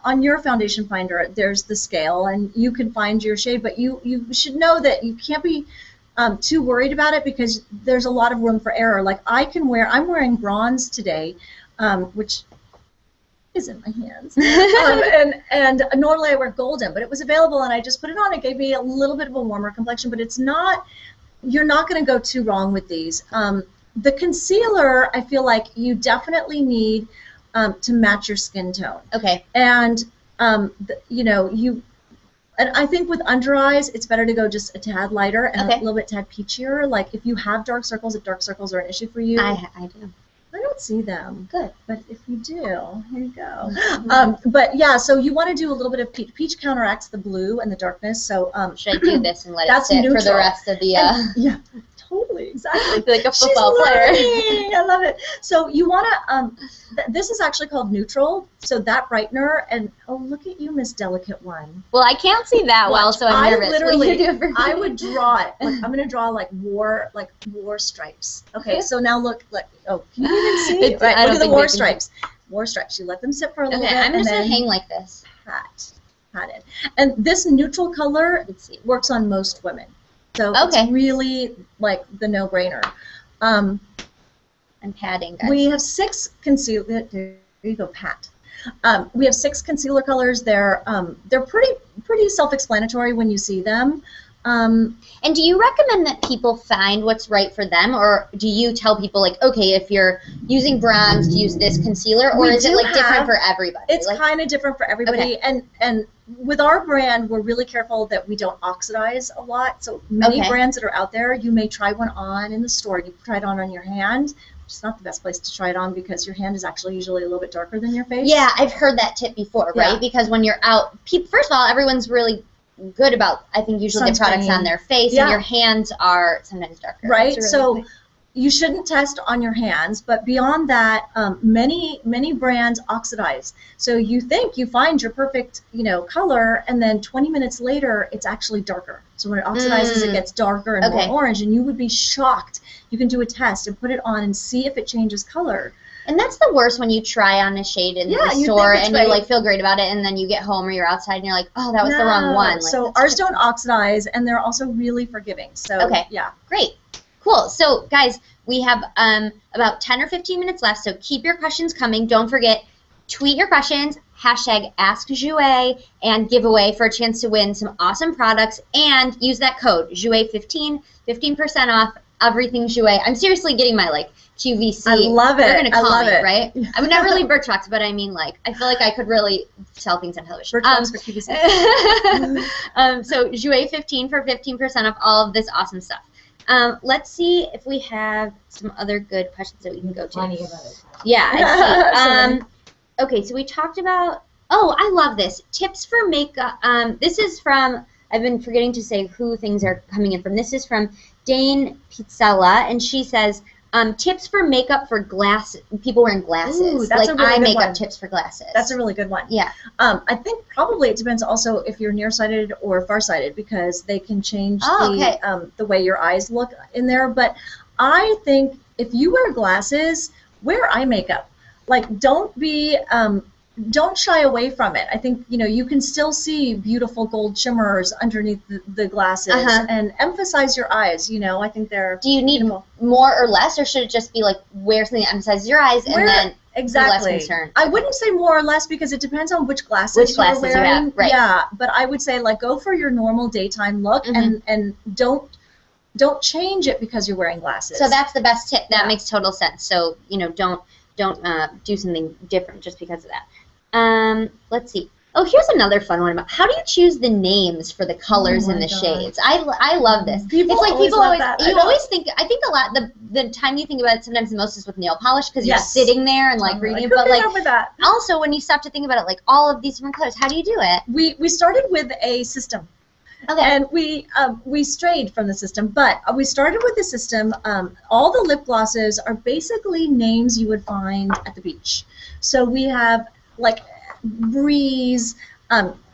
on your foundation finder, there's the scale, and you can find your shade, but you should know that you can't be too worried about it because there's a lot of room for error. Like I'm wearing bronze today, which is in my hands, and normally I wear golden, but it was available and I just put it on. It gave me a little bit of a warmer complexion, but it's not, you're not going to go too wrong with these. The concealer, I feel like you definitely need to match your skin tone. Okay. And you know, and I think with under eyes, it's better to go just a tad lighter and a little bit tad peachier. Like if you have dark circles, if dark circles are an issue for you. I do. I don't see them. Good. But if you do, here you go. But yeah, so you want to do a little bit of peach. Peach counteracts the blue and the darkness. So should I do this and let it sit for the rest of the? Yeah, totally, exactly. Like a football player. I love it. So you want to. This is actually called neutral. So that brightener, and oh, look at you, Miss Delicate One. Well, I can't see that well, so I'm nervous. I would draw it. Like, I'm gonna draw like war stripes. Okay, so now look. Oh, can you even see? Right, look at the war stripes. War stripes. You let them sit for a little bit. I'm just gonna hang like this. Pat it. And this neutral color works on most women. So it's really like the no-brainer. I'm patting, guys. We have 6 concealer. There you go, Pat. We have 6 concealer colors. They're pretty self-explanatory when you see them. And do you recommend that people find what's right for them, or do you tell people like, okay, if you're using bronze, use this concealer, or is it like different for everybody? It's like, kind of different for everybody, okay. and with our brand, we're really careful that we don't oxidize a lot. So many brands that are out there, you may try one on in the store. You try it on your hand. It's not the best place to try it on because your hand is actually usually a little bit darker than your face. Yeah, I've heard that tip before, right? Yeah. Because when you're out, first of all, everyone's really good about, I think, usually the products on their face, and your hands are sometimes darker. Right, really so you shouldn't test on your hands, but beyond that, many brands oxidize. So you think you find your perfect, color, and then 20 minutes later, it's actually darker. So when it oxidizes, it gets darker and more orange, and you would be shocked. You can do a test and put it on and see if it changes color. And that's the worst, when you try on a shade in the store and you like feel great about it, and then you get home or you're outside and you're like, oh, that was the wrong one. Like, so ours don't oxidize, and they're also really forgiving. So yeah, great, cool. So guys, we have about 10 or 15 minutes left. So keep your questions coming. Don't forget, tweet your questions, #AskJouer, and giveaway for a chance to win some awesome products. And use that code Jouer15, 15% off everything Jouer. I'm seriously getting my QVC. I love it. They're gonna call me, it. right? I mean, not really Birchbox, but I mean, I feel like I could really sell things on television. Birchbox for QVC. So Jouer15 for 15% off all of this awesome stuff. Let's see if we have some other good questions that we can go to. Yeah, I see. Okay, so we talked about. Oh, I love this. Tips for makeup. This is from. I've been forgetting to say who things are coming in from. This is from Dane Pizzella, and she says. Tips for makeup for people wearing glasses. Ooh, that's a really eye good makeup one. tips for glasses. That's a really good one. Yeah. I think probably it depends also if you're nearsighted or farsighted, because they can change the way your eyes look in there. But I think if you wear glasses, wear eye makeup. Don't shy away from it. I think, you can still see beautiful gold shimmers underneath the glasses, and emphasize your eyes. I think they're. Do you need more or less, or should it just be wear something that emphasizes your eyes and then exactly. less concern? I wouldn't say more or less, because it depends on which glasses you're wearing. You have, right. Yeah, but I would say go for your normal daytime look, and don't change it because you're wearing glasses. So that's the best tip. That makes total sense. So don't do something different just because of that. Let's see. Oh, here's another fun one about how do you choose the names for the colors and the shades. I love this. People always you always think. I think a lot the time you think about it sometimes the most is with nail polish, because you're sitting there and reading. But also when you stop to think about it, all of these different colors, how do you do it? We started with a system. Okay. And we strayed from the system, but we started with the system. All the lip glosses are basically names you would find at the beach. So we have breeze,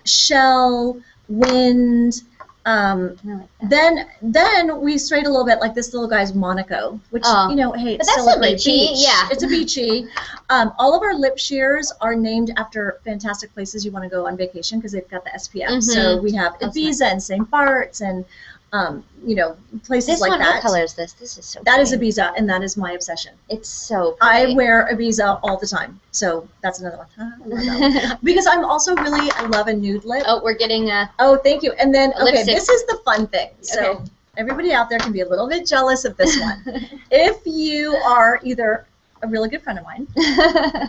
shell, wind. Then we strayed a little bit, this little guy's Monaco, which hey, it's still a great beach. Yeah, it's a beachy. All of our lip sheers are named after fantastic places you want to go on vacation, because they've got the SPF. So we have Ibiza and St. Bart's and places like that. What color is this? This is so That is Ibiza, and that is my obsession. It's so pretty. I wear Ibiza all the time, so that's another one. Because I love a nude lip. Oh, we're getting a. Oh, thank you. And then, lipstick. This is the fun thing. So everybody out there can be a little bit jealous of this one. If you are either a really good friend of mine,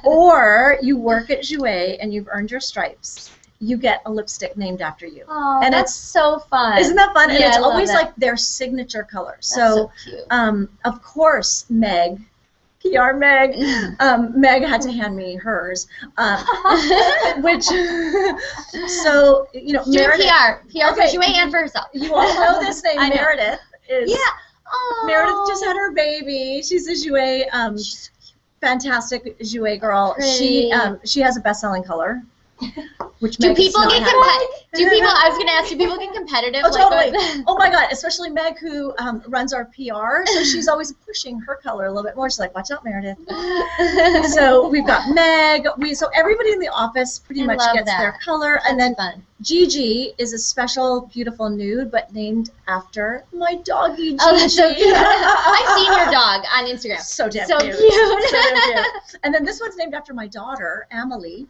or you work at Jouer and you've earned your stripes, you get a lipstick named after you. Oh, and that's so fun. Isn't that fun? Yeah, and it's I love always that. their signature color. That's so cute. Of course, Meg, PR Meg, Meg had to hand me hers, which, so, Meredith. PR for Jouer and for herself. You all know this name, Meredith. Yeah. Meredith just had her baby. She's a Jouer, fantastic Jouer girl. Pretty. She has a best-selling color. Which Do Meg is people not get having. do people? I was gonna ask. Do people get competitive? Oh, like, totally. Oh my God, especially Meg, who runs our PR. So she's always pushing her color a little bit more. She's like, watch out, Meredith. So we've got Meg. So everybody in the office pretty much love gets that. their color. That's and then fun. Gigi is a special, beautiful nude, but named after my doggy Gigi. Oh, that's so cute. I've seen your dog on Instagram. So damn So cute. cute. So damn cute. And then this one's named after my daughter, Amelie.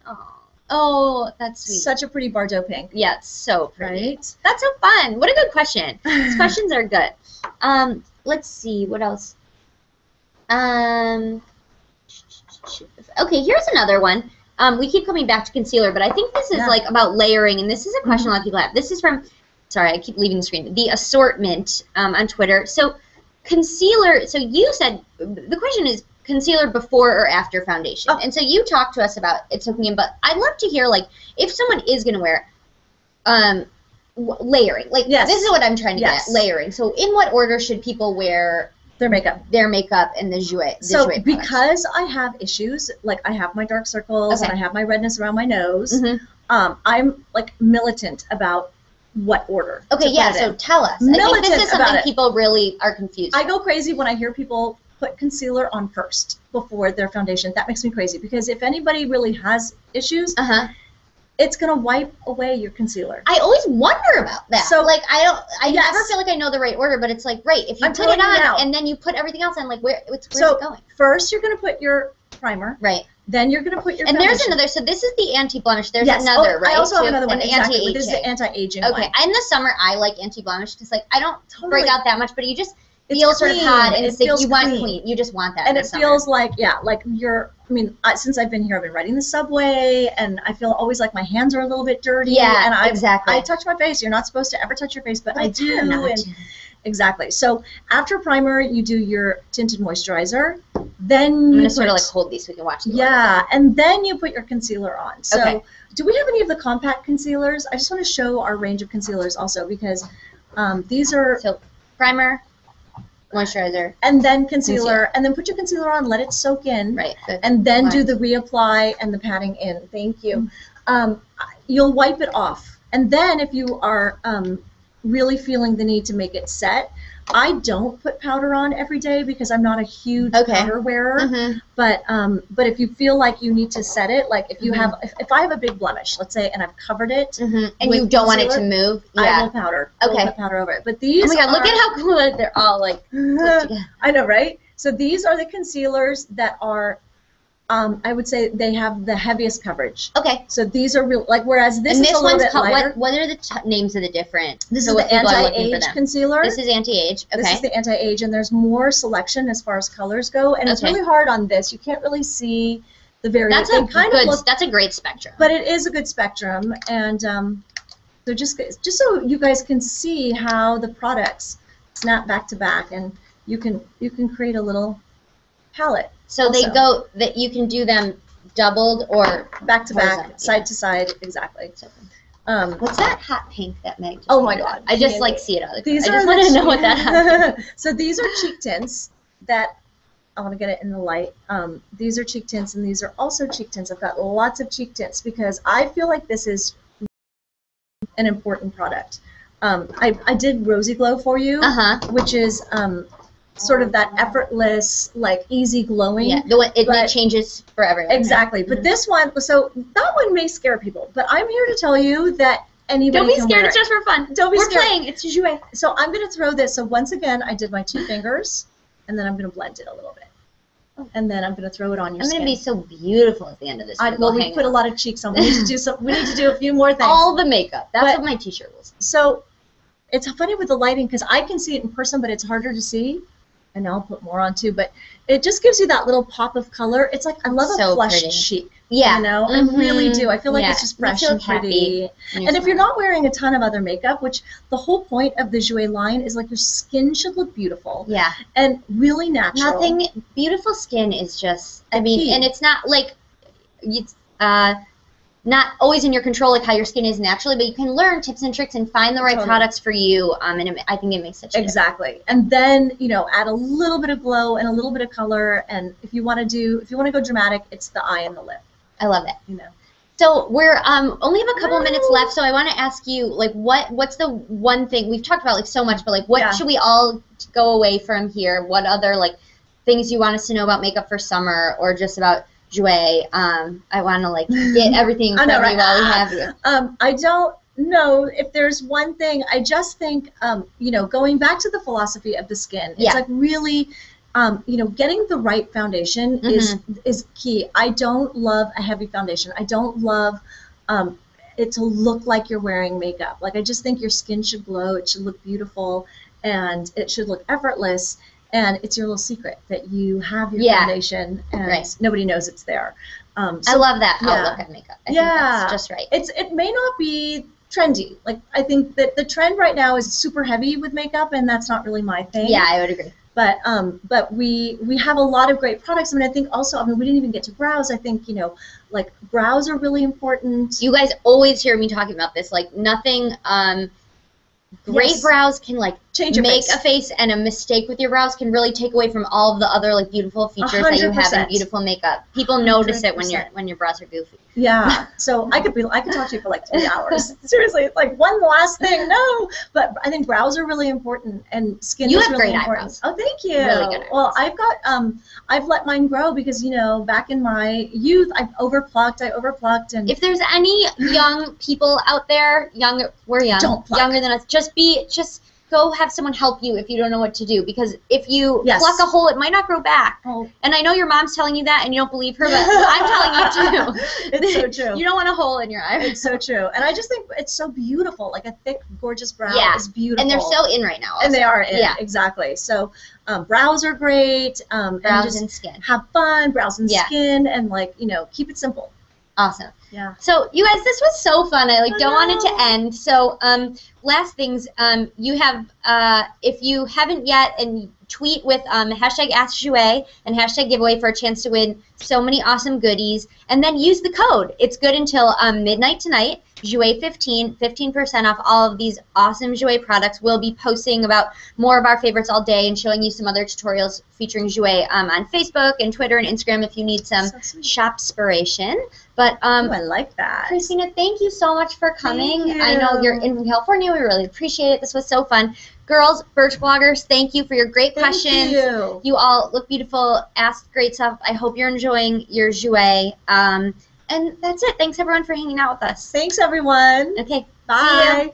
Oh, that's sweet. Such a pretty Bordeaux pink. Yeah, it's so pretty. Right? That's so fun. What a good question. These questions are good. Let's see, what else? Okay, here's another one. We keep coming back to concealer, but I think this is like about layering, and this is a question a lot of people have. This is from, sorry, I keep leaving the screen, the assortment on Twitter. So concealer, so you said, the question is concealer before or after foundation. And so you talked to us about it soaking in, but I'd love to hear, like, if someone is going to wear layering. Like, this is what I'm trying to get at, layering. So in what order should people wear their makeup and the Jouer? So because I have issues, like I have my dark circles and I have my redness around my nose, I'm like militant about what order. Okay, yeah, so tell us. I think this is something people really are confused. I go crazy when I hear people put concealer on first before their foundation. That makes me crazy because if anybody really has issues, it's gonna wipe away your concealer. I always wonder about that. So like I never feel like I know the right order, but it's like right, if you put it on and then you put everything else on, like where's it going? First you're gonna put your primer. Right. Then you're gonna put your foundation. There's another, so this is the anti-blemish. There's another, right? I also have another one, anti-aging. This is the anti-aging one. Okay, in the summer I like anti-blemish because like I don't break out that much, but you just feel sort of hot and it's like you want clean. You just want that. And it feels like, like you're, I mean, since I've been here, I've been riding the subway and I feel always like my hands are a little bit dirty. Yeah, and exactly. I touch my face. You're not supposed to ever touch your face, but I do. Exactly. So after primer, you do your tinted moisturizer. Then I'm going to sort of like hold these so we can watch them. Yeah, and then you put your concealer on. So do we have any of the compact concealers? I just want to show our range of concealers also because these are... So primer, moisturizer, and then concealer, and then put your concealer on, let it soak in, and then do the reapply and the patting in. Thank you. You'll wipe it off, and then if you are really feeling the need to make it set, I don't put powder on every day because I'm not a huge powder wearer. But if you feel like you need to set it, like if you have, if I have a big blemish, let's say, and I've covered it, and you don't want it to move, I will powder. I will put powder over it. But these, oh my God, look at how cool they're all like. I know, right? So these are the concealers that are. I would say they have the heaviest coverage. Okay. So these are real, like, whereas this is a little bit lighter. What are the names of the different? This is the anti-age concealer. This is anti-age. Okay. This is the anti-age, and there's more selection as far as colors go, and it's really hard on this. You can't really see the various. That's a great spectrum. But it is a good spectrum, and so just so you guys can see how the products snap back to back, and you can create a little palette. So they go, that you can do them doubled or back to back, side to side, exactly. What's that hot pink that Meg just oh my God. I just like see it out of the I just want to know what that hot pink. So these are cheek tints that, I want to get it in the light. These are cheek tints and these are also cheek tints. I've got lots of cheek tints because I feel like this is an important product. I did Rosy Glow for you, which is sort of that effortless, like easy glowing. Yeah, the one it changes for everyone. Exactly, but this one, so that one may scare people, but I'm here to tell you that anybody Don't be can scared, wear it's just for fun. Don't be We're scared. playing, it's Jouer. So I'm going to throw this, so once again, I did my 2 fingers, and then I'm going to blend it a little bit. And then I'm going to throw it on your skin. I'm going to be so beautiful at the end of this. Well, we put a lot of cheeks on. We need to do some. We need to do a few more things. All the makeup. That's what my T-shirt was. So it's funny with the lighting because I can see it in person, but it's harder to see. And I'll put more on too, but it just gives you that little pop of color. It's like, I love a flush cheek. Yeah. You know, I really do. I feel like it's just fresh and pretty. And if you're not wearing a ton of other makeup, which the whole point of the Jouer line is like your skin should look beautiful. Yeah. And really natural. Beautiful skin is just, I mean, and it's not like, it's not always in your control, like how your skin is naturally, but you can learn tips and tricks and find the right products for you, and I think it makes such a difference. Exactly. And then, you know, add a little bit of glow and a little bit of color, and if you want to go dramatic, it's the eye and the lip. I love it. You know. So we're only have a couple minutes left, so I want to ask you, like, what's the one thing we've talked about, like, so much, but like, what should we all go away from here? What other like things you want us to know about makeup for summer, or just about Jouer? I want to like get everything from you while we have you. I don't know if there's one thing. I just think, you know, going back to the philosophy of the skin, it's like really. You know, getting the right foundation is key. I don't love a heavy foundation. I don't love it to look like you're wearing makeup. Like, I just think your skin should glow. It should look beautiful, and it should look effortless. And it's your little secret that you have your foundation, and nobody knows it's there. So, I love that outlook at makeup. I think that's just right. It may not be trendy. Like, I think that the trend right now is super heavy with makeup, and that's not really my thing. Yeah, I would agree. But we have a lot of great products. I mean, I think also, I mean, we didn't even get to brows. I think, you know, like, brows are really important. You guys always hear me talking about this. Like, nothing, great brows can, like, change your make a face, and a mistake with your brows can really take away from all of the other, like, beautiful features 100%. That you have in beautiful makeup. People notice 100%. It when your brows are goofy. Yeah. So I could talk to you for like 3 hours. Seriously, like, one last thing. No, but I think brows are really important, and skin is really important. You have great eyebrows. Oh, thank you. Really good eyebrows. Well, I've got I've let mine grow because, you know, back in my youth, I overplucked, and if there's any young people out there, we're young, younger than us, just go have someone help you if you don't know what to do, because if you pluck a hole, it might not grow back. And I know your mom's telling you that and you don't believe her, but I'm telling you too. It's so true. You don't want a hole in your eye. It's so true. And I just think it's so beautiful. Like, a thick, gorgeous brow is beautiful. And they're so in right now also. And they are in, exactly. So brows are great. Brows and skin. Have fun, brows and skin, and, like, you know, keep it simple. Awesome. Yeah. So, you guys, this was so fun. I don't want it to end. So, last things, you have, if you haven't yet, and tweet with hashtag #AskJouer and hashtag giveaway for a chance to win so many awesome goodies, and then use the code. It's good until midnight tonight. Jouer 15% off all of these awesome Jouer products. We'll be posting about more of our favorites all day and showing you some other tutorials featuring Jouer on Facebook and Twitter and Instagram if you need some shopspiration. But I like that. Christina, thank you so much for coming. I know you're in California. We really appreciate it. This was so fun. Girls, Birch bloggers, thank you for your great questions. You all look beautiful, asked great stuff. I hope you're enjoying your Jouer. And that's it. Thanks, everyone, for hanging out with us. Thanks, everyone. Okay. Bye.